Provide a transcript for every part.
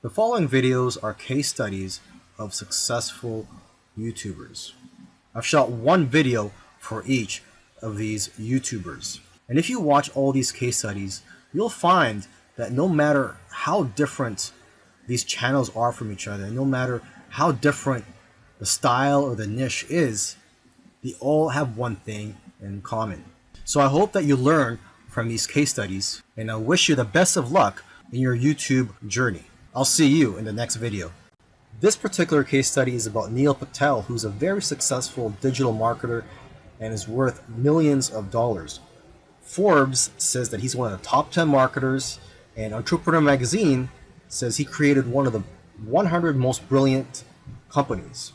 The following videos are case studies of successful YouTubers. I've shot one video for each of these YouTubers. And if you watch all these case studies, you'll find that no matter how different these channels are from each other, no matter how different the style or the niche is, they all have one thing in common. So I hope that you learn from these case studies, and I wish you the best of luck in your YouTube journey. I'll see you in the next video. This particular case study is about Neil Patel, who's a very successful digital marketer and is worth millions of dollars. Forbes says that he's one of the top 10 marketers, and Entrepreneur Magazine says he created one of the 100 most brilliant companies.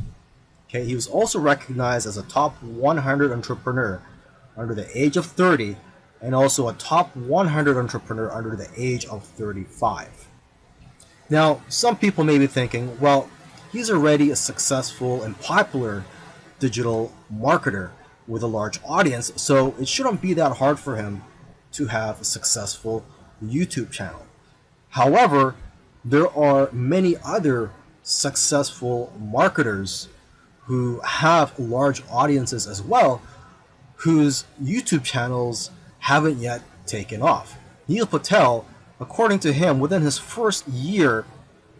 Okay, he was also recognized as a top 100 entrepreneur under the age of 30 and also a top 100 entrepreneur under the age of 35. Now, some people may be thinking, well, he's already a successful and popular digital marketer with a large audience, so it shouldn't be that hard for him to have a successful YouTube channel. However, there are many other successful marketers who have large audiences as well, whose YouTube channels haven't yet taken off. Neil Patel, according to him, within his first year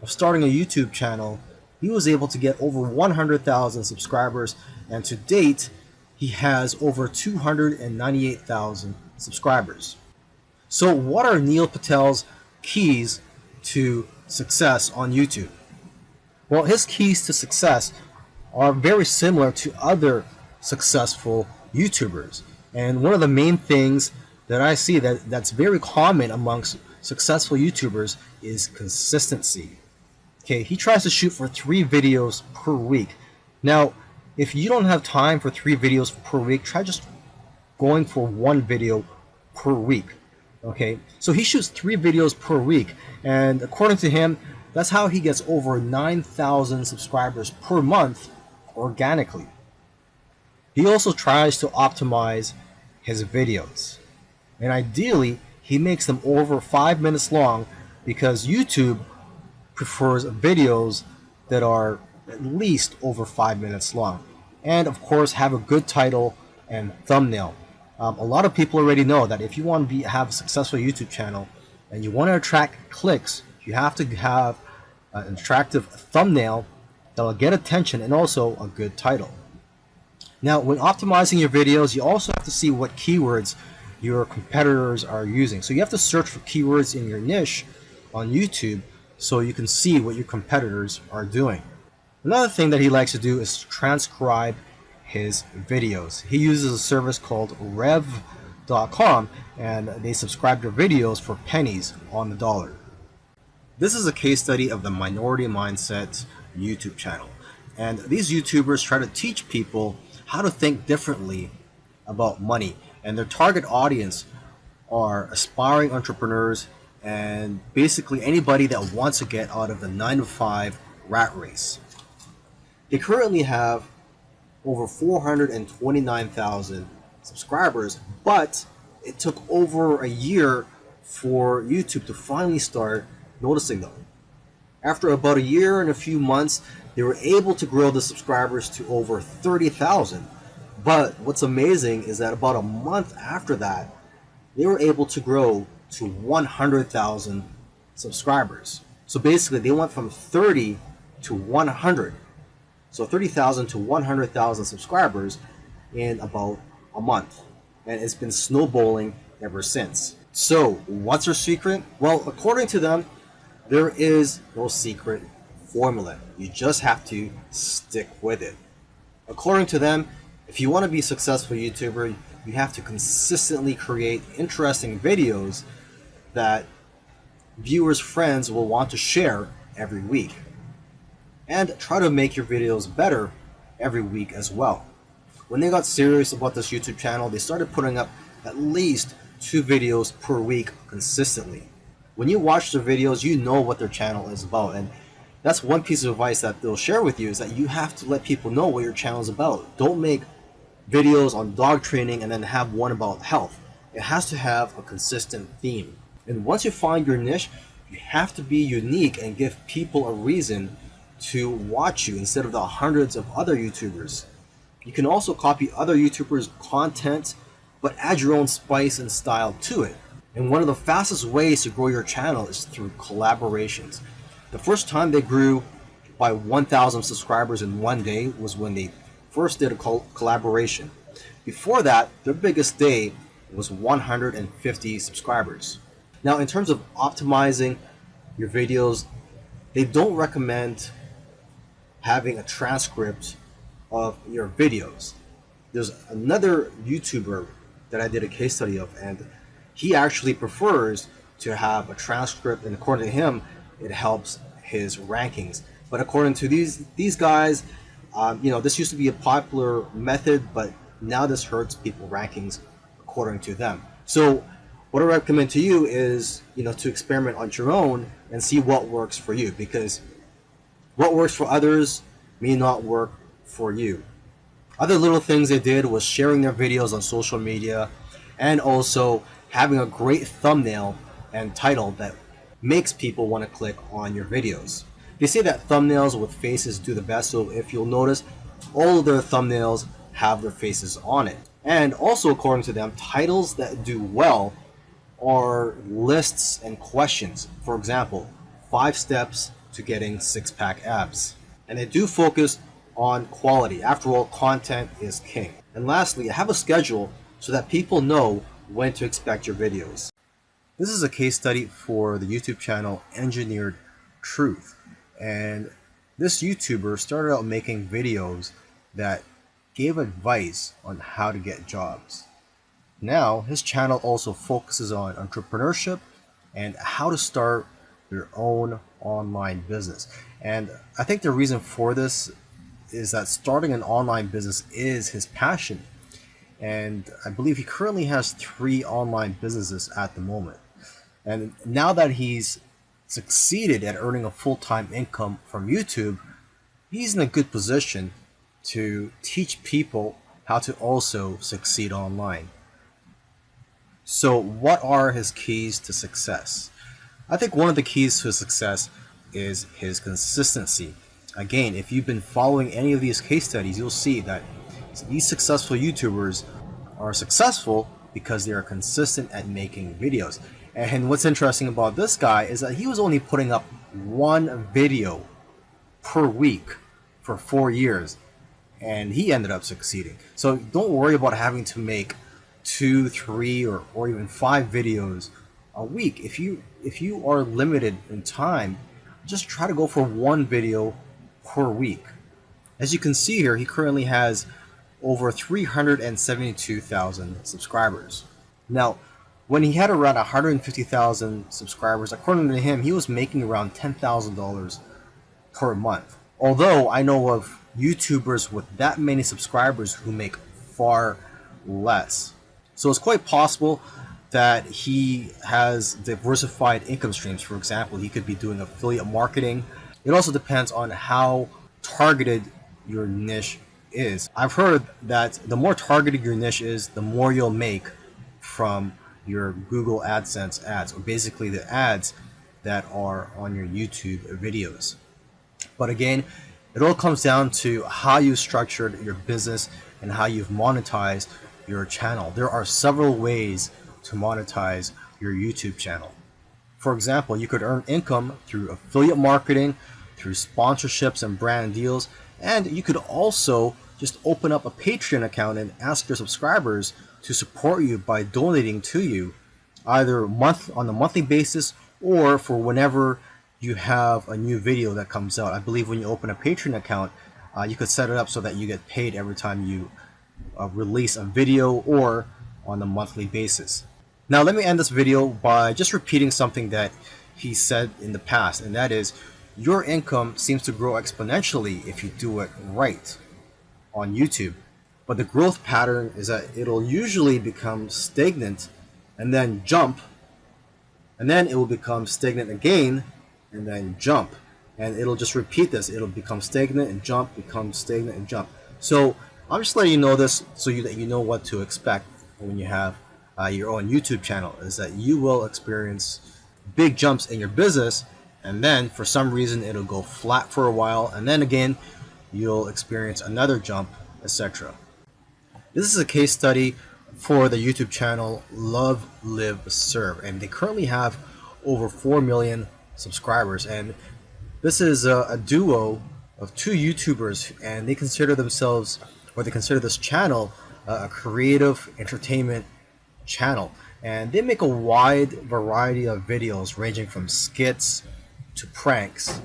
of starting a YouTube channel, he was able to get over 100,000 subscribers, and to date, he has over 298,000 subscribers. So what are Neil Patel's keys to success on YouTube? Well, his keys to success are very similar to other successful YouTubers. And one of the main things that I see that's very common amongst successful YouTubers is consistency. Okay, he tries to shoot for 3 videos per week. Now, if you don't have time for 3 videos per week, try just going for 1 video per week. Okay, so he shoots 3 videos per week, and according to him, that's how he gets over 9,000 subscribers per month organically. He also tries to optimize his videos, and ideally he makes them over 5 minutes long, because YouTube prefers videos that are at least over 5 minutes long, and of course have a good title and thumbnail. A lot of people already know that if you want to have a successful YouTube channel and you want to attract clicks, you have to have an attractive thumbnail that will get attention and also a good title. Now, when optimizing your videos, you also have to see what keywords your competitors are using. So you have to search for keywords in your niche on YouTube so you can see what your competitors are doing. Another thing that he likes to do is transcribe his videos. He uses a service called rev.com, and they subscribe to videos for pennies on the dollar. This is a case study of the Minority Mindset YouTube channel. And these YouTubers try to teach people how to think differently about money. And their target audience are aspiring entrepreneurs and basically anybody that wants to get out of the 9-to-5 rat race. They currently have over 429,000 subscribers, but it took over a year for YouTube to finally start noticing them. After about a year and a few months, they were able to grow the subscribers to over 30,000. But what's amazing is that about a month after that, they were able to grow to 100,000 subscribers. So basically, they went from 30 to 100. So 30,000 to 100,000 subscribers in about a month. And it's been snowballing ever since. So what's their secret? Well, according to them, there is no secret formula. You just have to stick with it. According to them, if you want to be a successful YouTuber, you have to consistently create interesting videos that viewers' friends will want to share every week. And try to make your videos better every week as well. When they got serious about this YouTube channel, they started putting up at least 2 videos per week consistently. When you watch their videos, you know what their channel is about, and that's one piece of advice that they'll share with you, is that you have to let people know what your channel is about. Don't make videos on dog training and then have one about health. It has to have a consistent theme. And once you find your niche, You have to be unique and give people a reason to watch you instead of the hundreds of other YouTubers. You can also copy other YouTubers' content, but add your own spice and style to it. And one of the fastest ways to grow your channel is through collaborations. The first time they grew by 1,000 subscribers in one day was when they first did a collaboration. Before that, their biggest day was 150 subscribers. Now, in terms of optimizing your videos, they don't recommend having a transcript of your videos. There's another YouTuber that I did a case study of, and he actually prefers to have a transcript, and according to him, it helps his rankings. But according to these guys, this used to be a popular method, but now this hurts people rankings according to them. So what I recommend to you is, to experiment on your own and see what works for you, because what works for others may not work for you. Other little things they did was sharing their videos on social media, and also having a great thumbnail and title that makes people want to click on your videos. They say that thumbnails with faces do the best, so if you'll notice, all of their thumbnails have their faces on it. And also, according to them, titles that do well are lists and questions. For example, 5 steps to getting 6-pack abs. And they do focus on quality. After all, content is king. And lastly, have a schedule so that people know when to expect your videos. This is a case study for the YouTube channel Engineered Truth. And this YouTuber started out making videos that gave advice on how to get jobs. Now, his channel also focuses on entrepreneurship and how to start your own online business. And I think the reason for this is that starting an online business is his passion. And I believe he currently has 3 online businesses at the moment. And now that he's succeeded at earning a full-time income from YouTube, he's in a good position to teach people how to also succeed online. So what are his keys to success? I think one of the keys to success is his consistency. Again, if you've been following any of these case studies, you'll see that these successful YouTubers are successful because they are consistent at making videos. And what's interesting about this guy is that he was only putting up 1 video per week for 4 years, and he ended up succeeding. So don't worry about having to make 2, 3, or even 5 videos a week. If you are limited in time, just try to go for 1 video per week. As you can see here, he currently has over 372,000 subscribers. Now, when he had around 150,000 subscribers, according to him, he was making around $10,000 per month. Although I know of YouTubers with that many subscribers who make far less. So it's quite possible that he has diversified income streams. For example, he could be doing affiliate marketing. It also depends on how targeted your niche is. I've heard that the more targeted your niche is, the more you'll make from your Google AdSense ads, or basically the ads that are on your YouTube videos. But again, it all comes down to how you structured your business and how you've monetized your channel. There are several ways to monetize your YouTube channel. For example, you could earn income through affiliate marketing, through sponsorships and brand deals, and you could also just open up a Patreon account and ask your subscribers to support you by donating to you, either on a monthly basis or for whenever you have a new video that comes out. I believe when you open a Patreon account, you could set it up so that you get paid every time you release a video, or on a monthly basis. Now let me end this video by just repeating something that he said in the past, and that is, your income seems to grow exponentially if you do it right on YouTube. But the growth pattern is that it'll usually become stagnant and then jump, and then it will become stagnant again and then jump, and it'll just repeat this. It'll become stagnant and jump, become stagnant and jump. So I'm just letting you know this so that you know what to expect when you have your own YouTube channel, is that you will experience big jumps in your business, and then for some reason it'll go flat for a while, and then again you'll experience another jump, etc. This is a case study for the YouTube channel Love, Live, Serve, and they currently have over 4 million subscribers. And this is a duo of two YouTubers, and they consider themselves, or they consider this channel, a creative entertainment channel. And they make a wide variety of videos ranging from skits to pranks.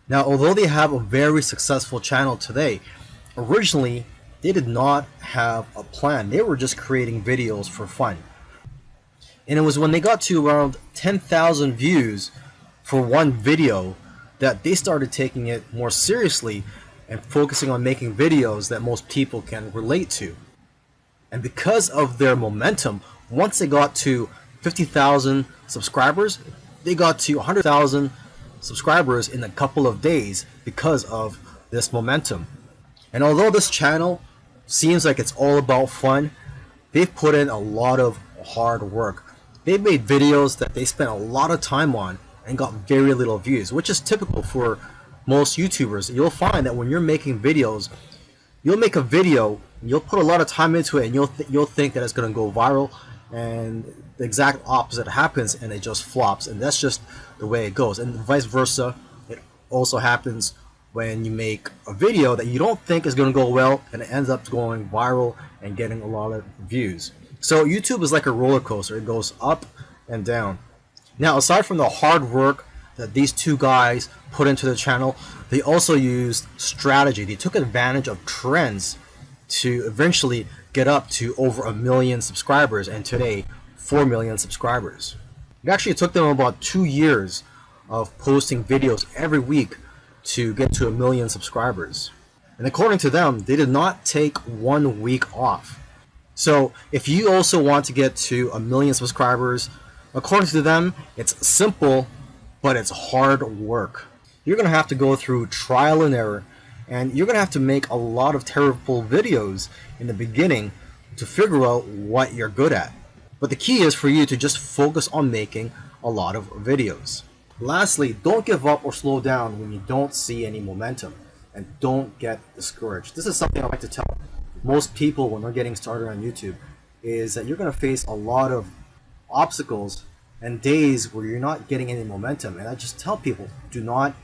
Now, although they have a very successful channel today, originally they did not have a plan. They were just creating videos for fun. And it was when they got to around 10,000 views for one video that they started taking it more seriously and focusing on making videos that most people can relate to. And because of their momentum, once they got to 50,000 subscribers, they got to 100,000 subscribers in a couple of days because of this momentum. And although this channel seems like it's all about fun, they've put in a lot of hard work. They've made videos that they spent a lot of time on and got very little views, which is typical for most YouTubers. You'll find that when you're making videos, you'll make a video, you'll put a lot of time into it, and you'll think that it's going to go viral, and the exact opposite happens and it just flops. And that's just the way it goes. And vice versa, it also happens when you make a video that you don't think is going to go well and it ends up going viral and getting a lot of views. So YouTube is like a roller coaster. It goes up and down. Now, aside from the hard work that these two guys put into the channel, they also used strategy. They took advantage of trends to eventually get up to over 1 million subscribers, and today 4 million subscribers. It actually took them about 2 years of posting videos every week to get to 1 million subscribers. And according to them, they did not take 1 week off. So if you also want to get to 1 million subscribers, according to them, it's simple, but it's hard work. You're going to have to go through trial and error, and you're going to have to make a lot of terrible videos in the beginning to figure out what you're good at. But the key is for you to just focus on making a lot of videos. Lastly, don't give up or slow down when you don't see any momentum, and don't get discouraged. This is something I like to tell most people when they're getting started on YouTube, is that you're going to face a lot of obstacles and days where you're not getting any momentum. And I just tell people, do not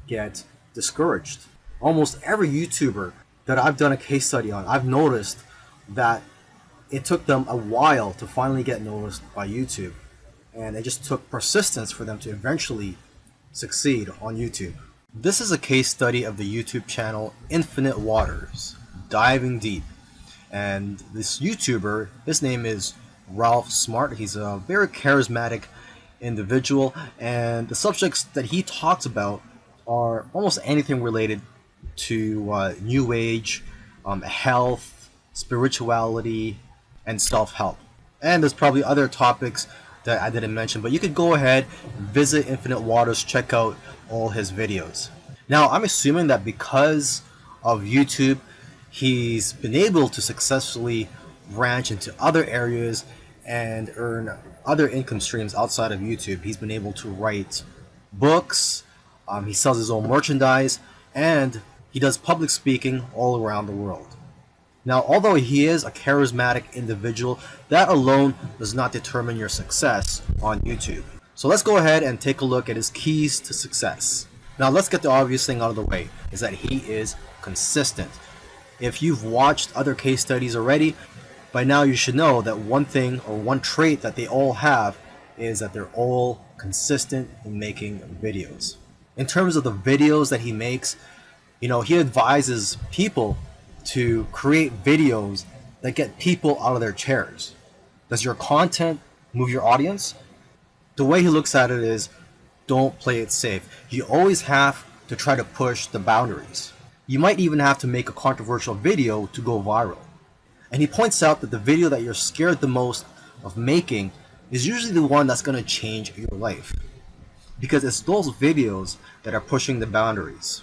get discouraged. Almost every YouTuber that I've done a case study on, I've noticed that it took them a while to finally get noticed by YouTube. And it just took persistence for them to eventually succeed on YouTube. This is a case study of the YouTube channel Infinite Waters, Diving Deep. And this YouTuber, his name is Ralph Smart. He's a very charismatic individual, and the subjects that he talks about are almost anything related to New Age, health, spirituality, and self-help. And there's probably other topics that I didn't mention, but you could go ahead, visit Infinite Waters, check out all his videos. Now, I'm assuming that because of YouTube, he's been able to successfully branch into other areas and earn other income streams outside of YouTube. He's been able to write books, he sells his own merchandise, and he does public speaking all around the world. Now, although he is a charismatic individual, that alone does not determine your success on YouTube. So let's go ahead and take a look at his keys to success. Now, let's get the obvious thing out of the way, is that he is consistent. If you've watched other case studies already, by now you should know that one thing or one trait that they all have is that they're all consistent in making videos. In terms of the videos that he makes, he advises people to create videos that get people out of their chairs. Does your content move your audience? The way he looks at it is, don't play it safe. You always have to try to push the boundaries. You might even have to make a controversial video to go viral. And he points out that the video that you're scared the most of making is usually the one that's going to change your life, because it's those videos that are pushing the boundaries.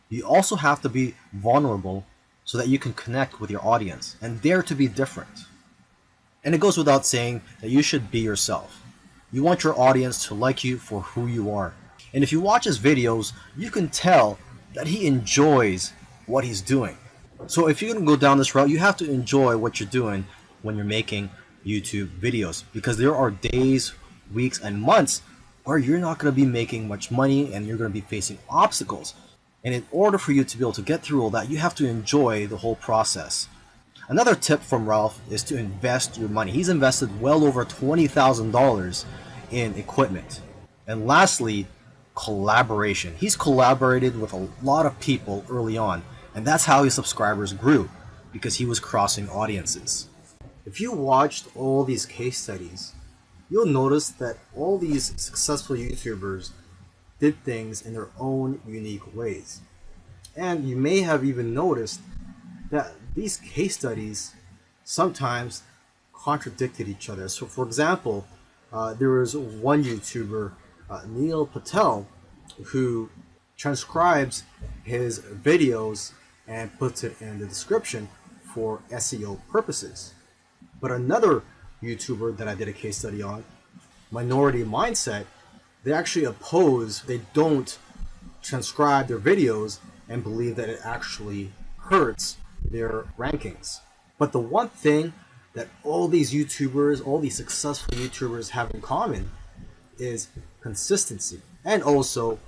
You also have to be vulnerable so that you can connect with your audience and dare to be different. And it goes without saying that you should be yourself. You want your audience to like you for who you are. And if you watch his videos, you can tell that he enjoys what he's doing. So if you're going to go down this route, you have to enjoy what you're doing when you're making YouTube videos, because there are days, weeks, and months where you're not going to be making much money and you're going to be facing obstacles. And in order for you to be able to get through all that, you have to enjoy the whole process. Another tip from Ralph is to invest your money. He's invested well over $20,000 in equipment. And lastly, collaboration. He's collaborated with a lot of people early on, and that's how his subscribers grew, because he was crossing audiences. If you watched all these case studies, you'll notice that all these successful YouTubers did things in their own unique ways. And you may have even noticed that these case studies sometimes contradicted each other. So for example, there was one YouTuber, Neil Patel, who transcribes his videos and puts it in the description for SEO purposes. But another YouTuber that I did a case study on, Minority Mindset, they actually oppose, they don't transcribe their videos and believe that it actually hurts their rankings. But the one thing that all these YouTubers, all these successful YouTubers have in common is consistency and also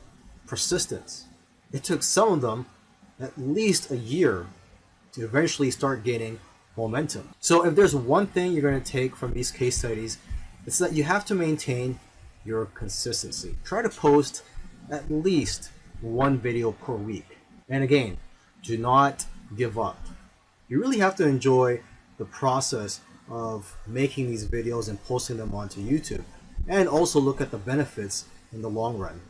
persistence. It took some of them at least a year to eventually start gaining momentum. So if there's one thing you're going to take from these case studies, it's that you have to maintain your consistency. Try to post at least one video per week. And again, do not give up. You really have to enjoy the process of making these videos and posting them onto YouTube, and also look at the benefits in the long run.